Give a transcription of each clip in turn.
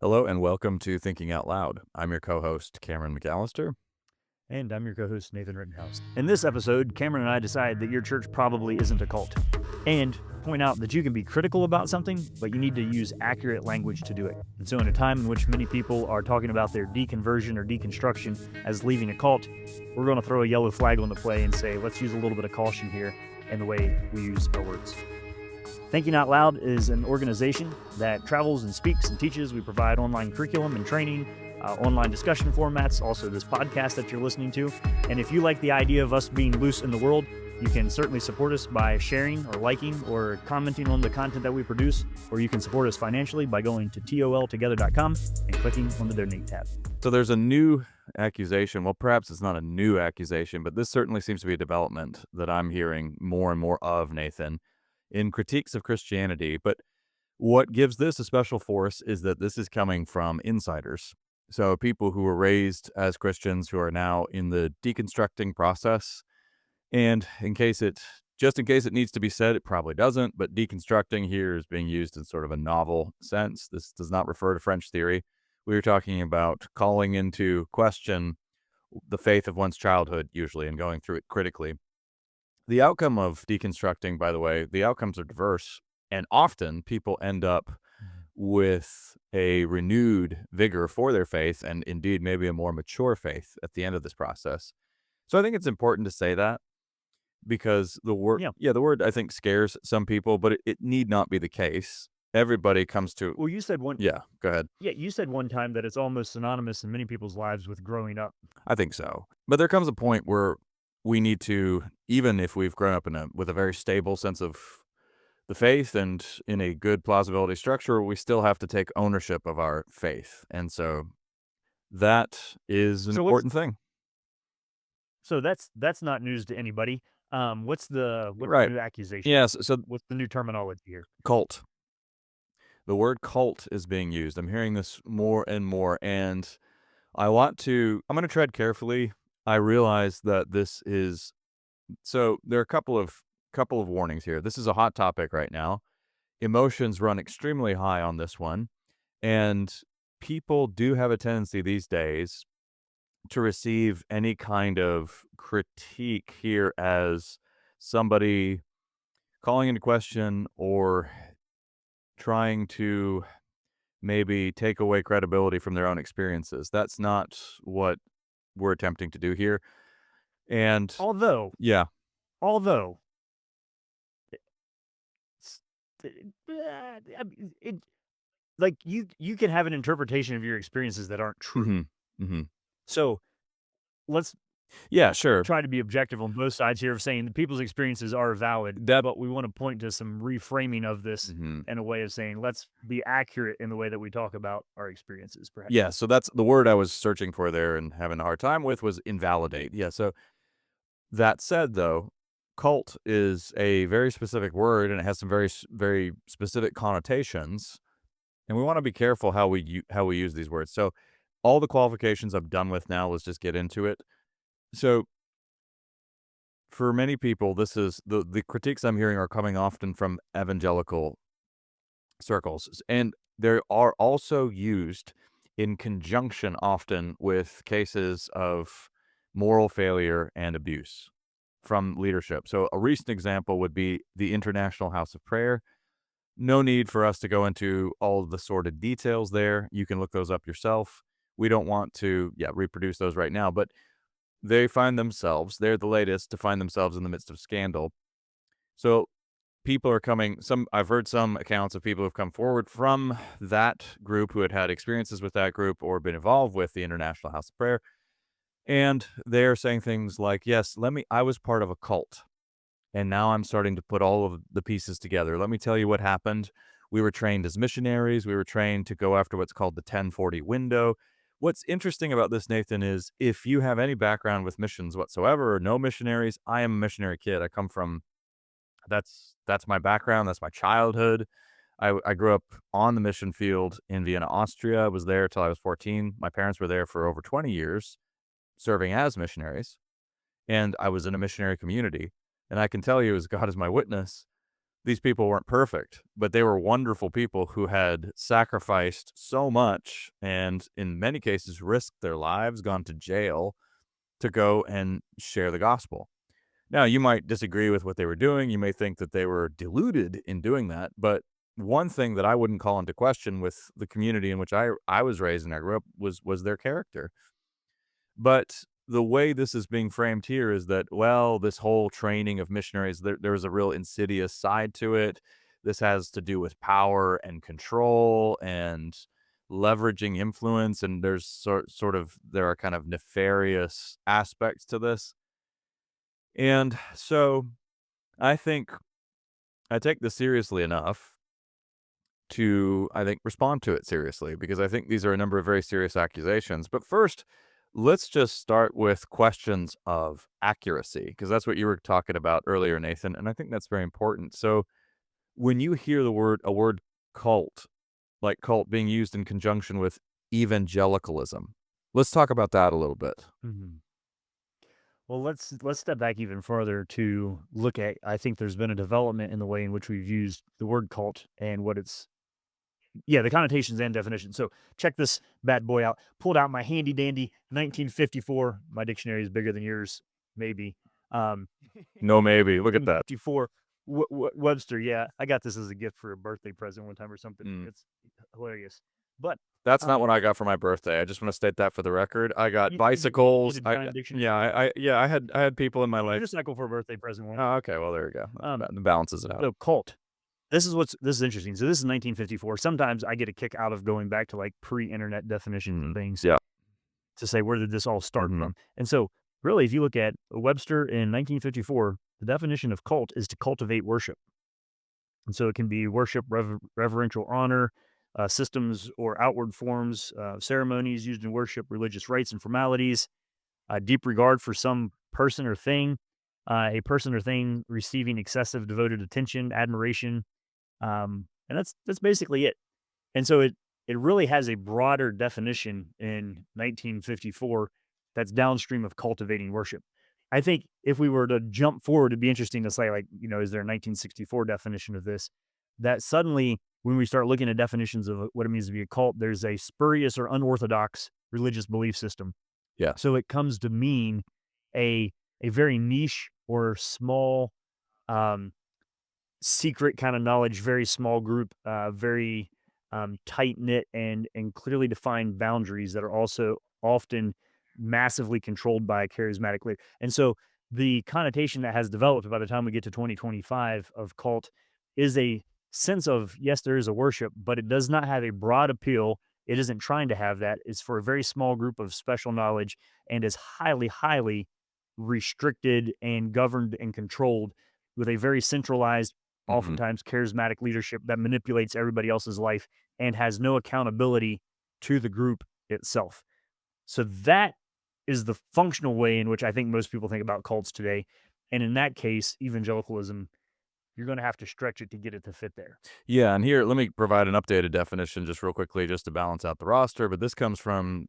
Hello and welcome to Thinking Out Loud. I'm your co-host, Cameron McAllister. And I'm your co-host, Nathan Rittenhouse. In this episode, Cameron and I decide that your church probably isn't a cult, and point out that you can be critical about something, but you need to use accurate language to do it. And so in a time in which many people are talking about their deconversion or deconstruction as leaving a cult, we're going to throw a yellow flag on the play and say, let's use a little bit of caution here in the way we use our words. Thinking Out Loud is an organization that travels and speaks and teaches. We provide online curriculum and training, online discussion formats, also this podcast that you're listening to. And if you like the idea of us being loose in the world, you can certainly support us by sharing or liking or commenting on the content that we produce, or you can support us financially by going to toltogether.com and clicking on the donate tab. So there's a new accusation. Well, perhaps it's not a new accusation, but this certainly seems to be a development that I'm hearing more and more of, Nathan, in critiques of Christianity. But what gives this a special force is that this is coming from insiders. So people who were raised as Christians who are now in the deconstructing process. And in case it needs to be said, it probably doesn't, but deconstructing here is being used in sort of a novel sense. This does not refer to French theory. We were talking about calling into question the faith of one's childhood, usually, and going through it critically. The outcome of deconstructing, by the way, the outcomes are diverse, and often people end up with a renewed vigor for their faith, and indeed maybe a more mature faith at the end of this process. So I think it's important to say that, because the Yeah. word I think scares some people, but it need not be the case. Everybody comes to. Well, you said one. Yeah, go ahead. Yeah, you said one time that it's almost synonymous in many people's lives with growing up. I think so. But there comes a point where we need to, even if we've grown up with a very stable sense of the faith and in a good plausibility structure, we still have to take ownership of our faith. And so that is an So what's important thing. so that's not news to anybody. What's the Right. new accusation? Yes. So What's the new terminology here? cult. The word cult is being used. I'm hearing this more and more, and I'm going to tread carefully. I realize that this is, so there are a couple of warnings here. This is a hot topic right now. Emotions run extremely high on this one, and people do have a tendency these days to receive any kind of critique here as somebody calling into question or trying to maybe take away credibility from their own experiences. That's not what we're attempting to do here. And Although, yeah, although, s- I mean, like you can have an interpretation of your experiences that aren't true. mhm, mhm. So let's Yeah, sure. try to be objective on both sides here of saying that people's experiences are valid, That but we want to point to some reframing of this mhm. in a way of saying let's be accurate in the way that we talk about our experiences, perhaps. Yeah, so that's the word I was searching for there and having a hard time with was invalidate. Yeah, so that said, though, cult is a very specific word, and it has some very specific connotations, and we wanna be careful how we use these words. So, all the qualifications I'm done with now, let's just get into it. So, for many people, this is the critiques I'm hearing are coming often from evangelical circles, and they are also used in conjunction often with cases of moral failure and abuse from leadership. So a recent example would be the International House of Prayer. No need for us to go into all of the sordid details there. You can look those up yourself. We don't want to, reproduce those right now, but they're the latest to find themselves in the midst of scandal. So people are coming, I've heard some accounts of people who've come forward from that group who had had experiences with that group or been involved with the International House of Prayer. And they're saying things like, yes, I was part of a cult. And now I'm starting to put all of the pieces together. Let me tell you what happened. We were trained as missionaries. We were trained to go after what's called the 1040 window. What's interesting about this, Nathan, is if you have any background with missions whatsoever or no missionaries, I am a missionary kid. I come from, that's my background. That's my childhood. I grew up on the mission field in Vienna, Austria. I was there till I was 14. My parents were there for over 20 years serving as missionaries. And I was in a missionary community. And I can tell you, as God is my witness, these people weren't perfect, but they were wonderful people who had sacrificed so much and in many cases risked their lives, gone to jail to go and share the gospel. Now, you might disagree with what they were doing. You may think that they were deluded in doing that. But one thing that I wouldn't call into question with the community in which I was raised and I grew up was their character. But the way this is being framed here is that, well, this whole training of missionaries, there's a real insidious side to it. This has to do with power and control and leveraging influence. And there's there are kind of nefarious aspects to this. And so I think I take this seriously enough to, I think, respond to it seriously because I think these are a number of very serious accusations. But first, let's just start with questions of accuracy because that's what you were talking about earlier, Nathan, and I think that's very important. So, when you hear a word cult, like cult being used in conjunction with evangelicalism, let's talk about that a little bit. Mhm. Well, let's step back even further to look at. I think there's been a development in the way in which we've used the word cult and what it's the connotations and definitions. So check this bad boy out. Pulled out my handy dandy 1954. My dictionary is bigger than yours, maybe. Um, No, maybe. Look at that. 1954 Webster. Yeah, I got this as a gift for a birthday present one time or something. Mm. It's hilarious. But That's not um, what I got for my birthday. I just want to state that for the record. I got you get bicycles. a giant dictionary. Yeah, I had people in my life. Unicycle for a birthday present once. Oh, okay. Well, there you go. Um, That balances it out. so cult. This is interesting. So this is 1954. Sometimes I get a kick out of going back to like pre-internet definitions and things Yeah. to say where did this all start Mhm. from. And so really, if you look at Webster in 1954, the definition of cult is to cultivate worship. And so it can be worship, reverential honor, systems or outward forms, ceremonies used in worship, religious rites and formalities, deep regard for some person or thing, a person or thing receiving excessive devoted attention, admiration, and that's basically it. And so it really has a broader definition in 1954 that's downstream of cultivating worship. I think if we were to jump forward, it'd be interesting to say, like, is there a 1964 definition of this? That suddenly, when we start looking at definitions of what it means to be a cult, there's a spurious or unorthodox religious belief system. Yeah. So it comes to mean a a very niche or small um, secret kind of knowledge, very small group, very tight knit and clearly defined boundaries that are also often massively controlled by a charismatic leader. And so the connotation that has developed by the time we get to 2025 of cult is a sense of yes, there is a worship, but it does not have a broad appeal. It isn't trying to have that. It's for a very small group of special knowledge and is highly, highly restricted and governed and controlled with a very centralized, Mhm. oftentimes charismatic leadership that manipulates everybody else's life and has no accountability to the group itself. So that is the functional way in which I think most people think about cults today. And in that case, evangelicalism, you're going to have to stretch it to get it to fit there. Yeah, and here, let me provide an updated definition just real quickly just to balance out the roster, but this comes from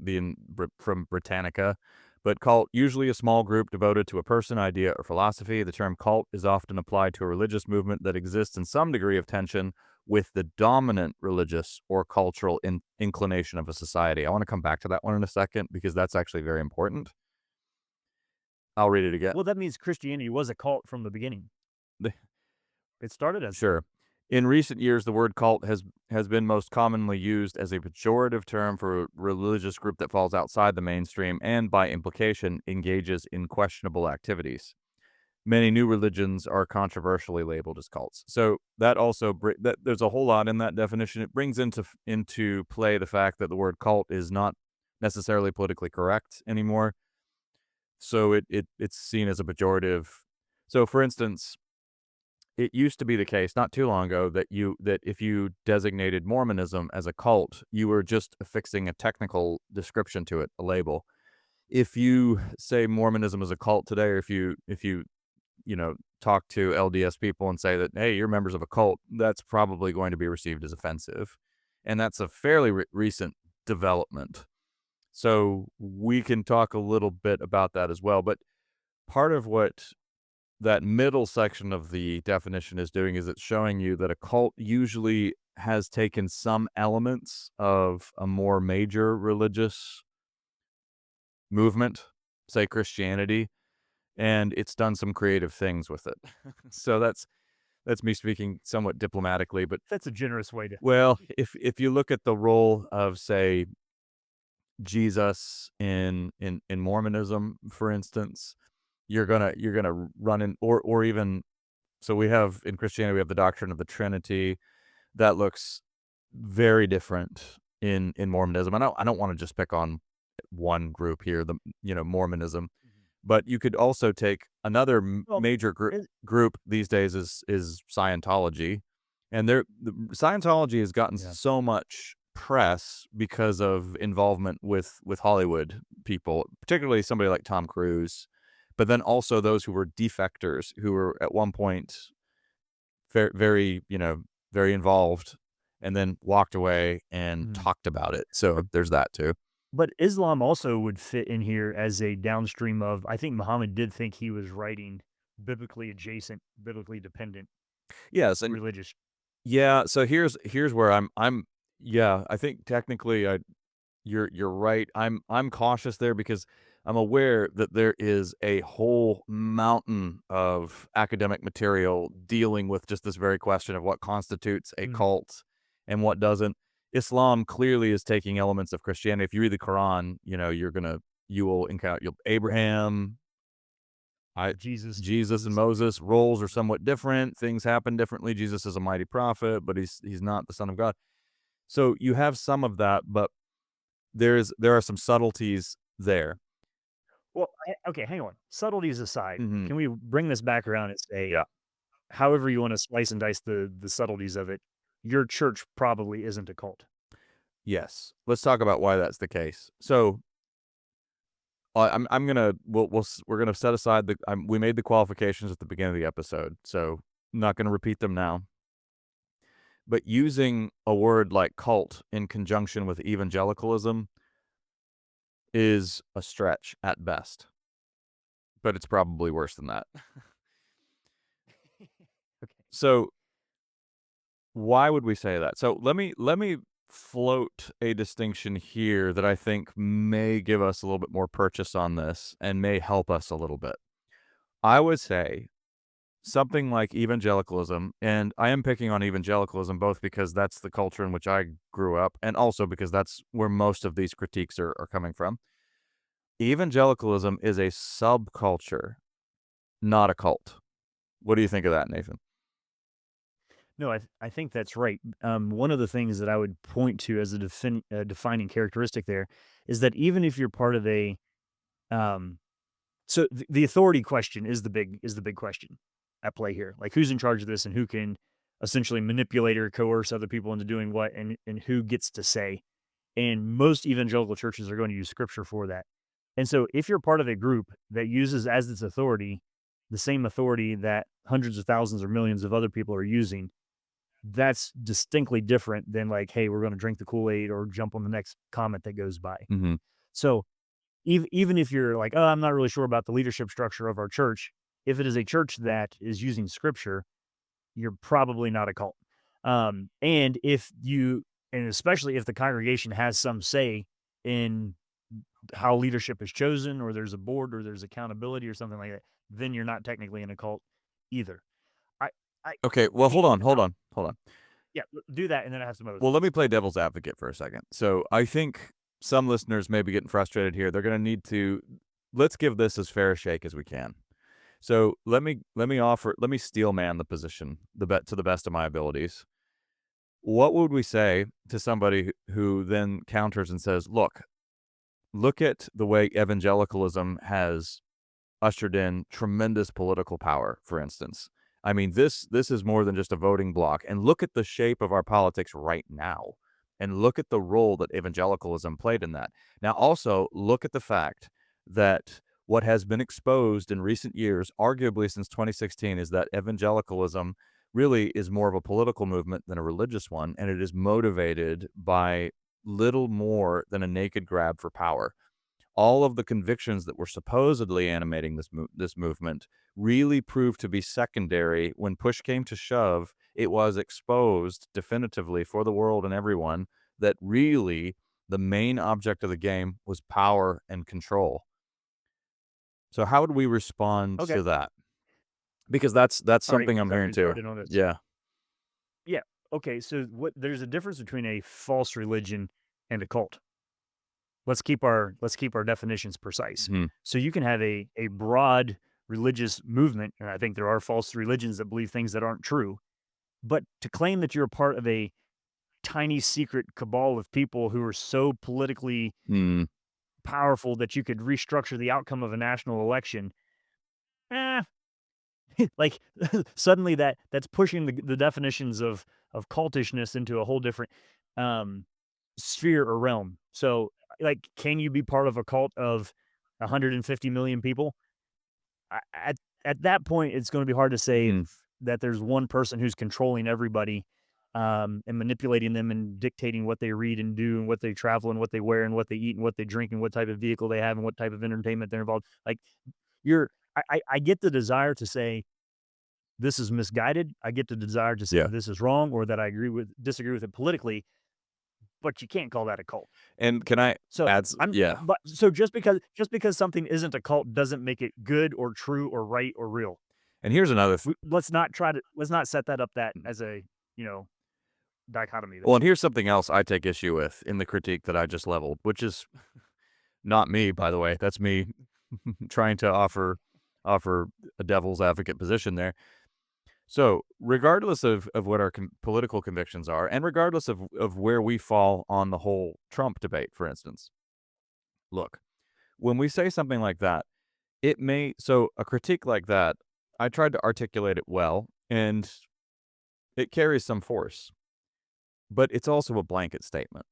from Britannica. But cult, usually a small group devoted to a person, idea, or philosophy. The term cult is often applied to a religious movement that exists in some degree of tension with the dominant religious or cultural inclination of a society. I want to come back to that one in a second because that's actually very important. I'll read it again. Well, that means Christianity was a cult from the beginning. It started as Sure. In recent years, the word cult has been most commonly used as a pejorative term for a religious group that falls outside the mainstream and, by implication, engages in questionable activities. Many new religions are controversially labeled as cults. So that also that there's a whole lot in that definition. It brings into play the fact that the word cult is not necessarily politically correct anymore. So it's seen as a pejorative. So, for instance, it used to be the case not too long ago that if you designated Mormonism as a cult, you were just affixing a technical description to it, a label. If you say Mormonism is a cult today, or if you talk to LDS people and say that, hey, you're members of a cult, that's probably going to be received as offensive. And that's a fairly recent development. So we can talk a little bit about that as well. But part of what that middle section of the definition is doing is it's showing you that a cult usually has taken some elements of a more major religious movement, say Christianity, and it's done some creative things with it. So that's me speaking somewhat diplomatically, but That's a generous way to. well, if you look at the role of, say, Jesus in Mormonism, for instance, you're gonna run in, or even, so we have in Christianity, we have the doctrine of the Trinity that looks very different in Mormonism. I don't want to just pick on one group here, Mormonism, but you could also take another Well, major it, group these days is Scientology, and Scientology has gotten yeah. so much press because of involvement with Hollywood people, particularly somebody like Tom Cruise, but then also those who were defectors who were at one point very, very, very involved, and then walked away and Mhm. talked about it. So there's that too. But Islam also would fit in here as a downstream of. I think Muhammad did think he was writing biblically adjacent, biblically dependent Yes, and religious. yeah, so here's where I'm yeah, I think technically you're right. I'm cautious there because I'm aware that there is a whole mountain of academic material dealing with just this very question of what constitutes a Mhm. cult and what doesn't. Islam clearly is taking elements of Christianity. If you read the Quran, you will encounter Abraham, I Jesus, Jesus and Moses. Moses roles are somewhat different. Things happen differently. Jesus is a mighty prophet, but he's not the son of God. So you have some of that, but there are some subtleties there. Well, okay, hang on. Subtleties aside, Mhm. can we bring this back around and say, Yeah. however you want to slice and dice the subtleties of it, your church probably isn't a cult. Yes. Let's talk about why that's the case. So, I'm gonna we're gonna set aside we made the qualifications at the beginning of the episode, so I'm not gonna repeat them now. But using a word like cult in conjunction with evangelicalism is a stretch at best, but it's probably worse than that. Okay. So, why would we say that? So let me float a distinction here that I think may give us a little bit more purchase on this and may help us a little bit. I would say something like evangelicalism, and I am picking on evangelicalism both because that's the culture in which I grew up and also because that's where most of these critiques are coming from. Evangelicalism is a subculture, not a cult. What do you think of that, Nathan? No, I think that's right. One of the things that I would point to as a defining characteristic there is that even if you're part of a um, so the authority question is the big question at play here. Like who's in charge of this and who can essentially manipulate or coerce other people into doing what and who gets to say. And most evangelical churches are going to use scripture for that. And so if you're part of a group that uses as its authority the same authority that hundreds of thousands or millions of other people are using, that's distinctly different than like, hey, we're going to drink the Kool-Aid or jump on the next comment that goes by. Mhm. So even if you're like, oh, I'm not really sure about the leadership structure of our church, if it is a church that is using scripture, you're probably not a cult. And if you, and especially if the congregation has some say in how leadership is chosen, or there's a board, or there's accountability, or something like that, then you're not technically in a cult either. I, I, Okay, well, hold on, and hold on, hold on. yeah, do that, and then I have some other Well, let thoughts. me play devil's advocate for a second. So I think some listeners may be getting frustrated here. They're going to need to let's give this as fair a shake as we can. So let me steel man the position to the best of my abilities. What would we say to somebody who then counters and says, look at the way evangelicalism has ushered in tremendous political power, for instance. I mean, this is more than just a voting bloc. And look at the shape of our politics right now. And look at the role that evangelicalism played in that. Now, also look at the fact that what has been exposed in recent years, arguably since 2016, is that evangelicalism really is more of a political movement than a religious one, and it is motivated by little more than a naked grab for power. all of the convictions that were supposedly animating this movement really proved to be secondary. When push came to shove, it was exposed definitively for the world and everyone that really the main object of the game was power and control. So how would we respond Okay. to that? Because that's All right. something I'm So I hearing can too. start in on this. Yeah. Yeah. Okay. So there's a difference between a false religion and a cult. Let's keep our definitions precise. Mhm. So you can have a broad religious movement, and I think there are false religions that believe things that aren't true. But to claim that you're a part of a tiny secret cabal of people who are so politically Mm. powerful that you could restructure the outcome of a national election, eh, like suddenly that's pushing the definitions of cultishness into a whole different um sphere or realm. So like can you be part of a cult of 150 million people? At that point it's going to be hard to say Mhm. that there's one person who's controlling everybody and manipulating them and dictating what they read and do and what they travel and what they wear and what they eat and what they drink and what type of vehicle they have and what type of entertainment they're involved. Like you're I get the desire to say this is misguided. I get the desire to say Yeah. this is wrong or that I disagree with it politically, but you can't call that a cult. And can I So add yeah. but so just because something isn't a cult doesn't make it good or true or right or real. And here's another Let's not set that up that as a, you know, dichotomy well, there. and here's something else I take issue with in the critique that I just leveled, which is not me, by the way. That's me trying to offer a devil's advocate position there. So, regardless of what our political convictions are, and regardless of where we fall on the whole Trump debate, for instance, look, when we say something like that, so a critique like that, I tried to articulate it well, and it carries some force, but it's also a blanket statement.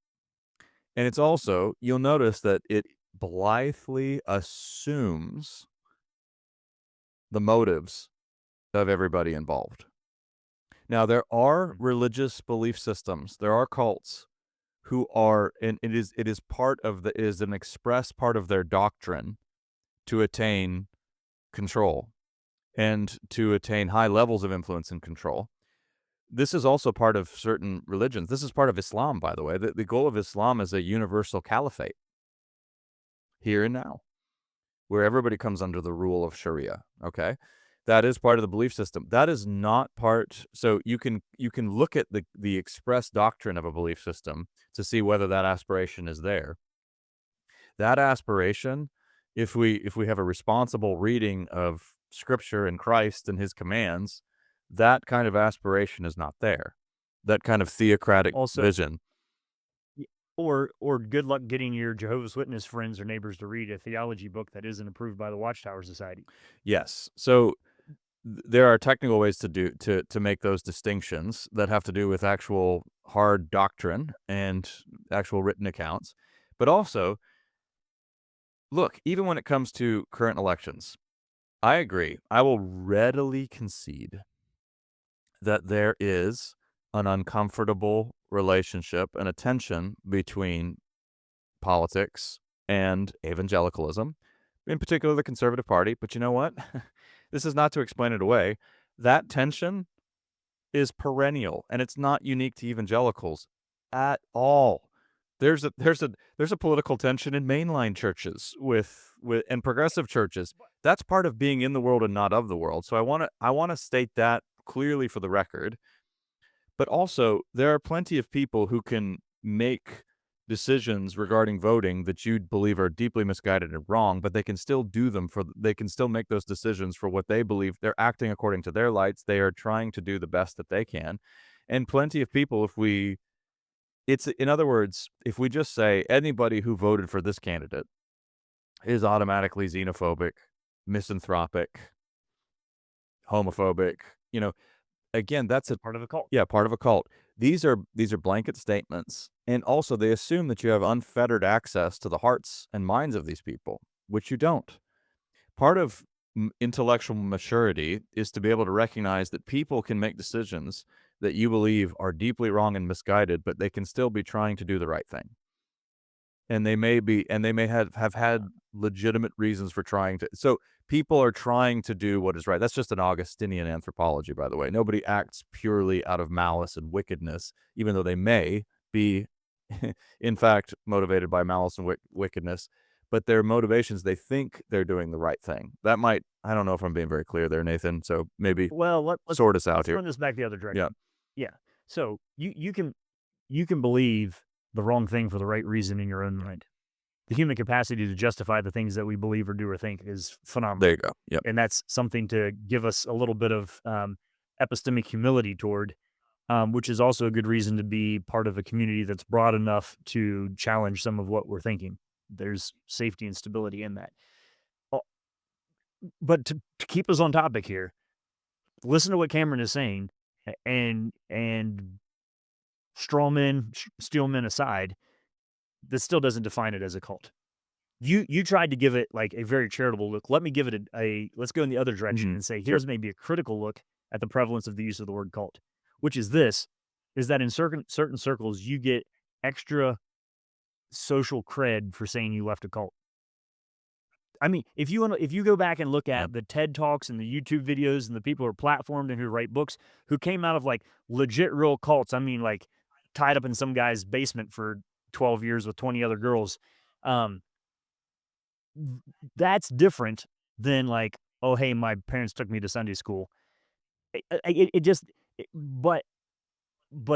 And it's also, you'll notice that it blithely assumes the motives of everybody involved. Now, there are Mm. religious belief systems, there are cults who are, and it is part of it is an express part of their doctrine to attain control and to attain high levels of influence and control. This is also part of certain religions. This is part of Islam, by the way. The goal of Islam is a universal caliphate here and now, where everybody comes under the rule of Sharia, okay? That is part of the belief system. That is not part, so you can look at the express doctrine of a belief system to see whether that aspiration is there. That aspiration, if we have a responsible reading of scripture and Christ and his commands, that kind of aspiration is not there. That kind of theocratic Also, vision. y or good luck getting your Jehovah's Witness friends or neighbors to read a theology book that isn't approved by the Watchtower Society. Yes. So there are technical ways to make those distinctions that have to do with actual hard doctrine and actual written accounts. But also, look, even when it comes to current elections, I agree. I will readily concede that there is an uncomfortable relationship and a tension between politics and evangelicalism, in particular the Conservative Party. But you know what? This is not to explain it away. That tension is perennial, and it's not unique to evangelicals at all. There's a political tension in mainline churches with and progressive churches. That's part of being in the world and not of the world. So I wanna state that clearly for the record. But also, there are plenty of people who can make decisions regarding voting that you'd believe are deeply misguided and wrong, but they can still make those decisions for what they believe. They're acting according to their lights. They are trying to do the best that they can. And plenty of people, it's in other words, if we just say anybody who voted for this candidate is automatically xenophobic, misanthropic, homophobic, you know, again, that's a Part of a cult. yeah, part of a cult. These are blanket statements, and also they assume that you have unfettered access to the hearts and minds of these people, which you don't. Part of intellectual maturity is to be able to recognize that people can make decisions that you believe are deeply wrong and misguided, but they can still be trying to do the right thing. and they may have had legitimate reasons for trying to. So people are trying to do what is right. That's just an Augustinian anthropology, by the way. Nobody acts purely out of malice and wickedness, even though they may be, in fact, motivated by malice and wickedness. But their motivations, they think they're doing the right thing. That might, I don't know if I'm being very clear there, Nathan. So maybe Well, sort us out let's here. run this back the other Yeah. direction. Yeah. So you can believe the wrong thing for the right reason in your own mind. The human capacity to justify the things that we believe or do or think is There phenomenal, you go. Yep. and that's something to give us a little bit of epistemic humility toward, which is also a good reason to be part of a community that's broad enough to challenge some of what we're thinking. There's safety and stability in that. Uh, But to keep us on topic here, listen to what Cameron is saying, and straw men, steel men aside, this still doesn't define it as a cult. You tried to give it like a very charitable look. Let me give it let's go in the other direction Hmm. and say Sure. here's maybe a critical look at the prevalence of the use of the word cult, which is this: is that in certain circles you get extra social cred for saying you left a cult. I mean, if you go back and look Yeah. at the TED Talks and the YouTube videos and the people who are platformed and who write books who came out of like legit real cults, I mean, like tied up in some guy's basement for 12 years with 20 other girls. Um, that's different than like, oh, hey, my parents took me to Sunday school. It just, but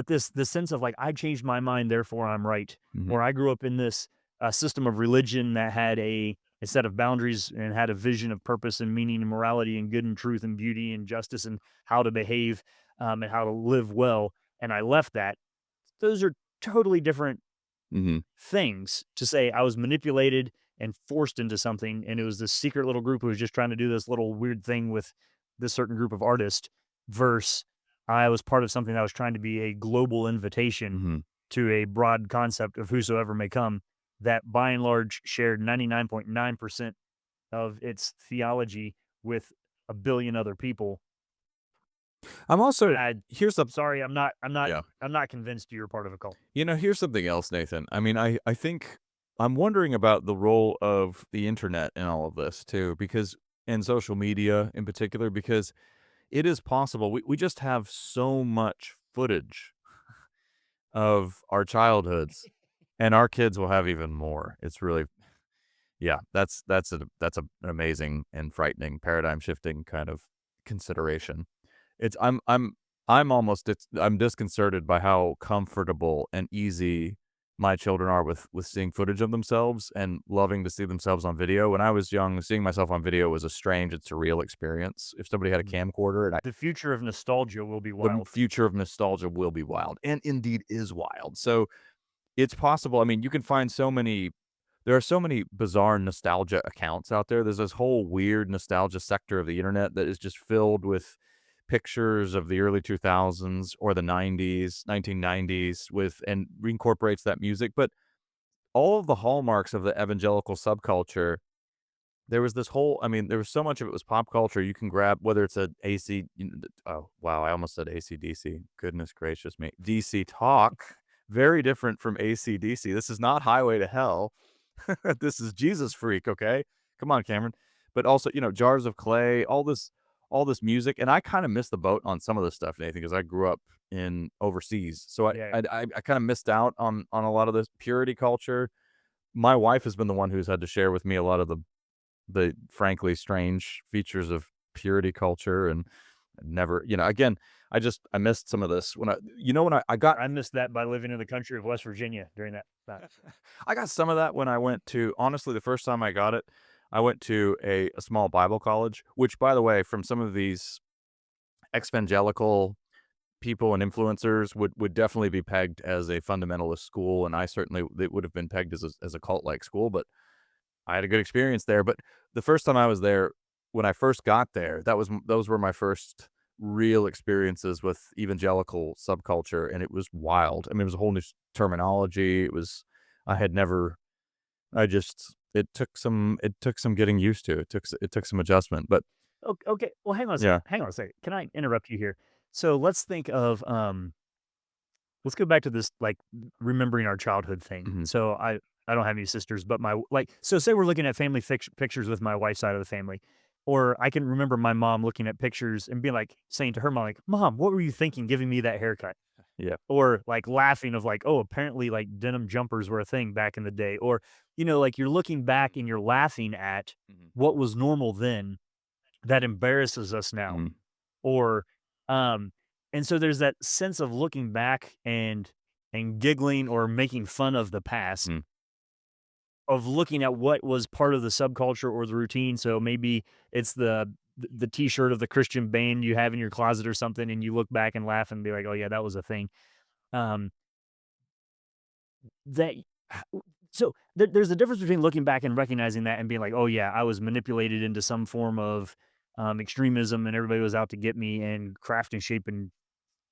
this sense of like I changed my mind, therefore I'm right, Hmm. or I grew up in this system of religion that had a set of boundaries and had a vision of purpose and meaning and morality and good and truth and beauty and justice and how to behave, and how to live well, and I left that. Those are totally different Hmm. things to say I was manipulated and forced into something, and it was this secret little group who was just trying to do this little weird thing with this certain group of artists, versus I was part of something that was trying to be a global invitation Hmm. to a broad concept of whosoever may come that by and large shared 99.9% of its theology with a billion other people. I'm also I here's the sorry, yeah. I'm not convinced you're part of a cult. Here's something else, Nathan. I mean, I think I'm wondering about the role of the internet in all of this too, because and social media in particular, because it is possible. We just have so much footage of our childhoods, and our kids will have even more. It's really, yeah, that's an amazing and frightening paradigm shifting kind of consideration. It's I'm almost I'm disconcerted by how comfortable and easy my children are with seeing footage of themselves and loving to see themselves on video. When I was young, seeing myself on video was a strange and surreal experience. If somebody had a camcorder, and The future of nostalgia will be the wild. future of nostalgia will be wild, and indeed is wild. So it's possible. I mean, you can find so many there are so many bizarre nostalgia accounts out there. There's this whole weird nostalgia sector of the internet that is just filled with pictures of the early 2000s or the 90s, 1990s with and reincorporates that music. But all of the hallmarks of the evangelical subculture, there was this whole I mean, there was so much of it was pop culture. You can grab whether it's a AC oh, wow, I almost said AC/DC. Goodness gracious me. DC Talk, very different from AC/DC. This is not Highway to Hell. This is Jesus Freak, okay? Come on, Cameron. But also, Jars of Clay, all this music, and I kinda missed the boat on some of this stuff, Nathan, because I grew up in overseas. So I Yeah. I I kinda missed out on a lot of this purity culture. My wife has been the one who's had to share with me a lot of the frankly strange features of purity culture and never, again, I missed some of this when I got I missed that by living in the country of West Virginia during that. I got some of that when I went to honestly, the first time I got it, I went to a small Bible college, which, by the way, from some of these evangelical people and influencers would definitely be pegged as a fundamentalist school, and I certainly it would have been pegged as a cult-like school, but I had a good experience there. But the first time I was there, when I first got there, those were my first real experiences with evangelical subculture, and it was wild. I mean, it was a whole new terminology. It was I had never. I just it took some getting used to. It took some adjustment, but Okay, well, yeah. hang on a second. Can I interrupt you here? So let's think of let's go back to this like remembering our childhood thing. Mhm. So I don't have any sisters, but so say we're looking at family pictures with my wife's side of the family, or I can remember my mom looking at pictures and being like, saying to her mom, like, "Mom, what were you thinking giving me that haircut?" Yeah. Or like laughing of like, "Oh, apparently like denim jumpers were a thing back in the day." Or, like you're looking back and you're laughing at Mhm. what was normal then that embarrasses us now. Mhm. Or, um, and so there's that sense of looking back and giggling or making fun of the past, Mhm. of looking at what was part of the subculture or the routine. So maybe it's the T-shirt of the Christian band you have in your closet or something, and you look back and laugh and be like, "Oh yeah, that was a thing." Um, that so there's a difference between looking back and recognizing that and being like, "Oh yeah, I was manipulated into some form of extremism, and everybody was out to get me and craft and shape and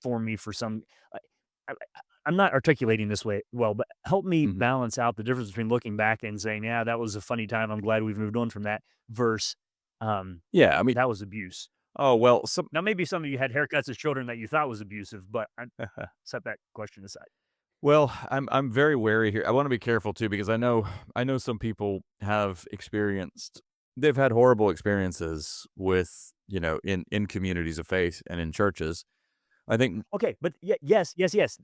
form me for some." I, I, I'm not articulating this way well, but help me Mhm. balance out the difference between looking back and saying, "Yeah, that was a funny time. I'm glad we've moved on from that," versus Yeah, I mean, that was abuse. oh, well, some Now, maybe some of you had haircuts as children that you thought was abusive, but set that question aside. well, I'm very wary here. I wanna be careful too because I know some people have experienced they've had horrible experiences with, in communities of faith and in churches. I think Okay, but yes, yes, yes.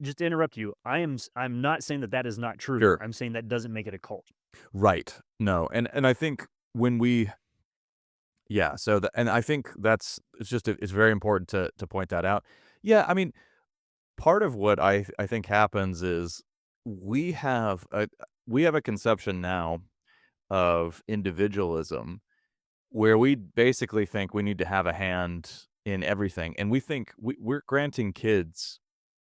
Just to interrupt you, I'm not saying that that is not true. sure. I'm saying that doesn't make it a cult. Right. No, and I think when we yeah, so and I think it's very important to point that out. Yeah, I mean, part of what I think happens is we have a we have a conception now of individualism where we basically think we need to have a hand in everything, and we think we're granting kids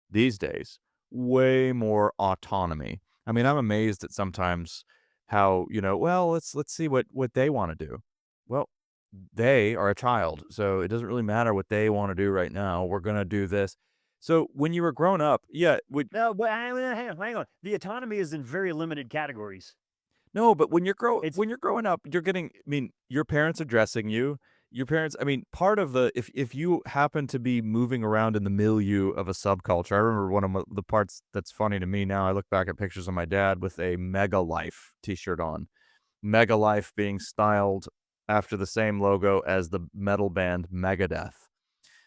these days way more autonomy. I mean, I'm amazed at sometimes how, well, let's see what they want to do. Well, they are a child, so it doesn't really matter what they want to do right now. We're going to do this. So when you were growing up, yeah, No, but hang on. The autonomy is in very limited categories. no, but It's when you're growing up, you're getting I mean, your parents are dressing you. Your parents I mean, part of the if you happen to be moving around in the milieu of a subculture, I remember one of the parts that's funny to me now, I look back at pictures of my dad with a Mega Life t-shirt on. Mega Life being styled after the same logo as the metal band Megadeth.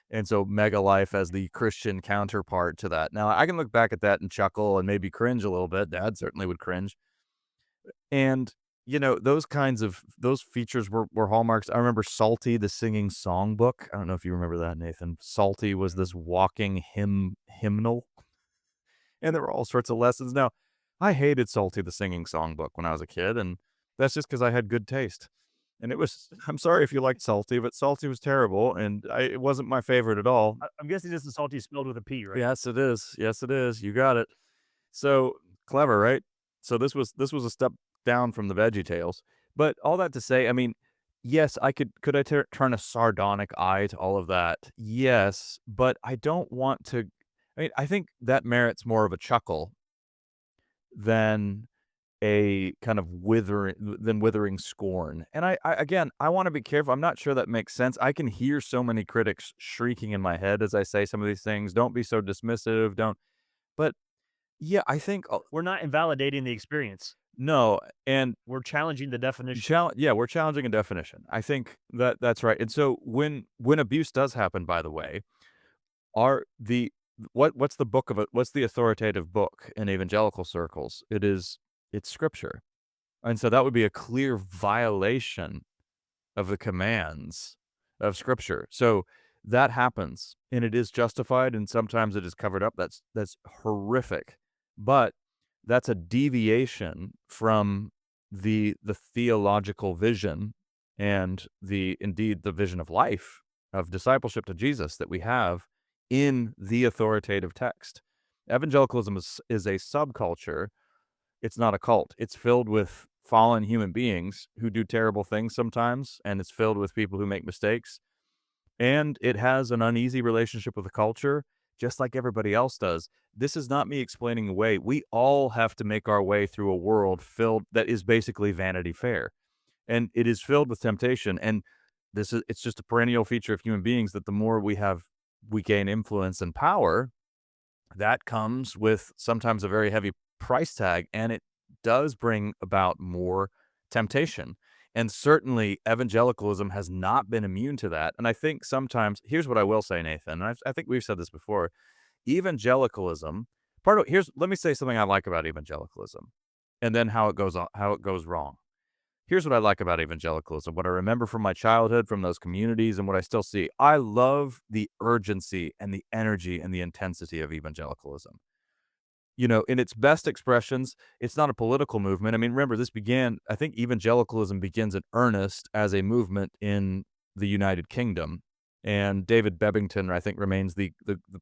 And so Mega Life as the Christian counterpart to that. Now, I can look back at that and chuckle and maybe cringe a little bit. Dad certainly would cringe. And, those features were hallmarks. I remember Salty, the singing songbook. I don't know if you remember that, Nathan. Salty was this walking hymnal, and there were all sorts of lessons. Now, I hated Salty, the singing songbook when I was a kid, and that's just because I had good taste. And it was I'm sorry if you liked Salty, but Salty was terrible, and it wasn't my favorite at all. I'm guessing this is salty spelled with a P, right? Yes, it is. Yes, it is. You got it. So, clever, right? So this was a step down from the Veggie Tales. But all that to say, I mean, yes, could I turn a sardonic eye to all of that? Yes, but I don't want to I mean, I think that merits more of a chuckle than a kind of withering scorn. And I again, I wanna be careful. I'm not sure that makes sense. I can hear so many critics shrieking in my head as I say some of these things. "Don't be so dismissive, don't" but, yeah, I think, We're not invalidating the experience. no, and We're challenging the definition. yeah, we're challenging a definition. I think that's right. And so when abuse does happen, by the way, are the what's the authoritative book in evangelical circles? It's scripture. And so that would be a clear violation of the commands of scripture. So that happens and it is justified and sometimes it is covered up. That's horrific. But that's a deviation from the theological vision and indeed the vision of life of discipleship to Jesus that we have in the authoritative text. Evangelicalism is a subculture, it's not a cult. It's filled with fallen human beings who do terrible things sometimes, and it's filled with people who make mistakes. And it has an uneasy relationship with the culture, just like everybody else does. This is not me explaining away. We all have to make our way through a world filled that is basically Vanity Fair. And it is filled with temptation. And it's just a perennial feature of human beings that the more we gain influence and power, that comes with sometimes a very heavy price tag, and it does bring about more temptation. And certainly evangelicalism has not been immune to that. And I think sometimes, here's what I will say, Nathan, and I think we've said this before, evangelicalism, let me say something I like about evangelicalism, and then how it goes wrong. Here's what I like about evangelicalism, what I remember from my childhood, from those communities, and what I still see. I love the urgency and the energy and the intensity of evangelicalism. In its best expressions, it's not a political movement. I mean, remember, I think evangelicalism begins in earnest as a movement in the United Kingdom. And David Bebbington, I think, remains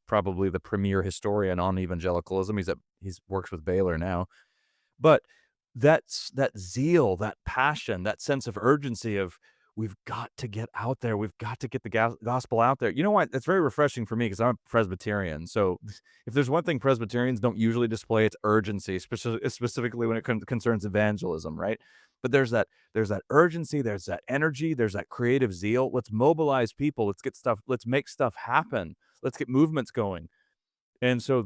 probably the premier historian on evangelicalism. He's works with Baylor now. But that zeal, that passion, that sense of urgency of we've got to get out there. We've got to get the gospel out there. You know what? It's very refreshing for me because I'm a Presbyterian. So if there's one thing Presbyterians don't usually display, it's urgency, specifically when it concerns evangelism, right? But there's that urgency, there's that energy, there's that creative zeal. Let's mobilize people. Let's make stuff happen. Let's get movements going. And so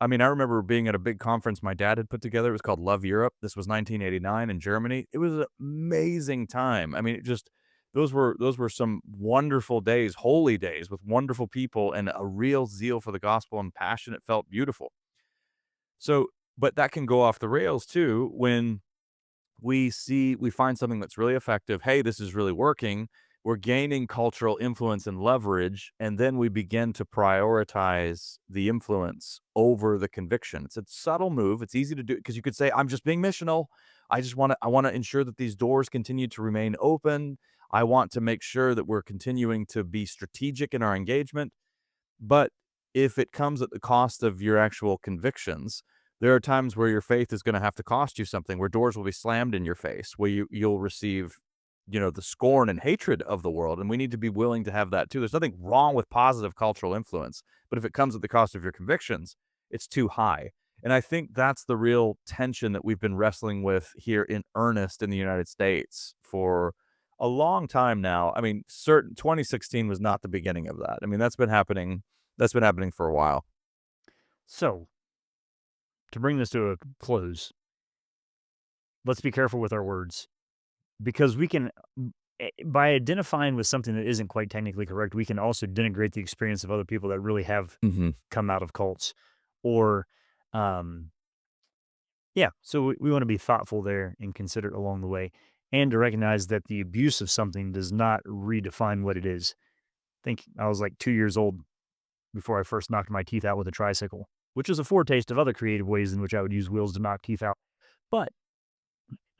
I remember being at a big conference my dad had put together. It was called Love Europe. This was 1989 in Germany. It was an amazing time. I mean, those were some wonderful days, holy days with wonderful people and a real zeal for the gospel and passion. It felt beautiful. So, but that can go off the rails too when we find something that's really effective. Hey, this is really working. We're gaining cultural influence and leverage, and then we begin to prioritize the influence over the conviction. It's a subtle move. It's easy to do because you could say, I'm just being missional. I want to ensure that these doors continue to remain open. I want to make sure that we're continuing to be strategic in our engagement. But if it comes at the cost of your actual convictions, there are times where your faith is going to have to cost you something, where doors will be slammed in your face, where you'll receive the scorn and hatred of the world. And we need to be willing to have that too. There's nothing wrong with positive cultural influence, but if it comes at the cost of your convictions, it's too high. And I think that's the real tension that we've been wrestling with here in earnest in the United States for a long time now. I mean, 2016 was not the beginning of that. I mean, that's been happening for a while. So, to bring this to a close, let's be careful with our words. Because we can, by identifying with something that isn't quite technically correct, we can also denigrate the experience of other people that really have come out of cults. Or, so we want to be thoughtful there and considerate along the way, and to recognize that the abuse of something does not redefine what it is. I think I was like 2 years old before I first knocked my teeth out with a tricycle, which is a foretaste of other creative ways in which I would use wheels to knock teeth out. But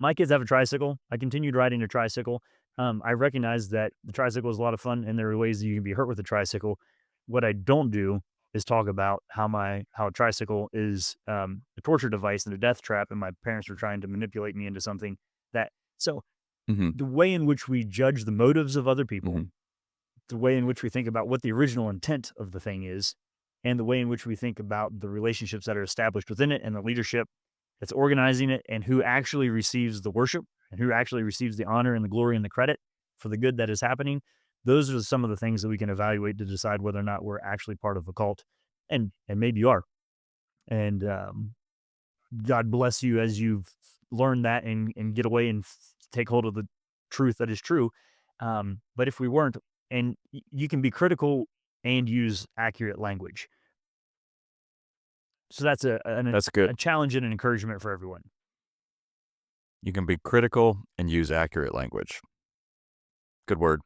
my kids have a tricycle. I continued riding a tricycle. I recognize that the tricycle is a lot of fun, and there are ways that you can be hurt with a tricycle. What I don't do is talk about how a tricycle is a torture device and a death trap, and my parents were trying to manipulate me into something that. So the way in which we judge the motives of other people, the way in which we think about what the original intent of the thing is, and the way in which we think about the relationships that are established within it and the leadership that's organizing it, and who actually receives the worship and who actually receives the honor and the glory and the credit for the good that is happening. Those are some of the things that we can evaluate to decide whether or not we're actually part of a cult. And maybe you are. And God bless you as you've learned that and get away and take hold of the truth that is true. But if we weren't, and you can be critical and use accurate language. So that's That's good. a challenge and an encouragement for everyone. You can be critical and use accurate language. Good word.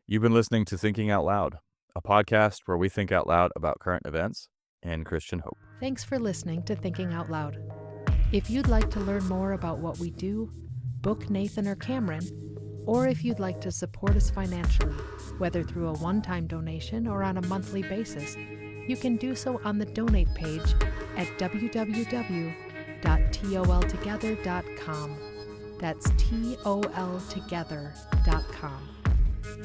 You've been listening to Thinking Out Loud, a podcast where we think out loud about current events and Christian hope. Thanks for listening to Thinking Out Loud. If you'd like to learn more about what we do, book Nathan or Cameron, or if you'd like to support us financially, whether through a one-time donation or on a monthly basis, you can do so on the donate page at www.toltogether.com. That's toltogether.com.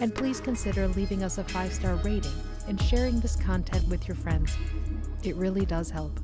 And please consider leaving us a 5-star rating and sharing this content with your friends. It really does help.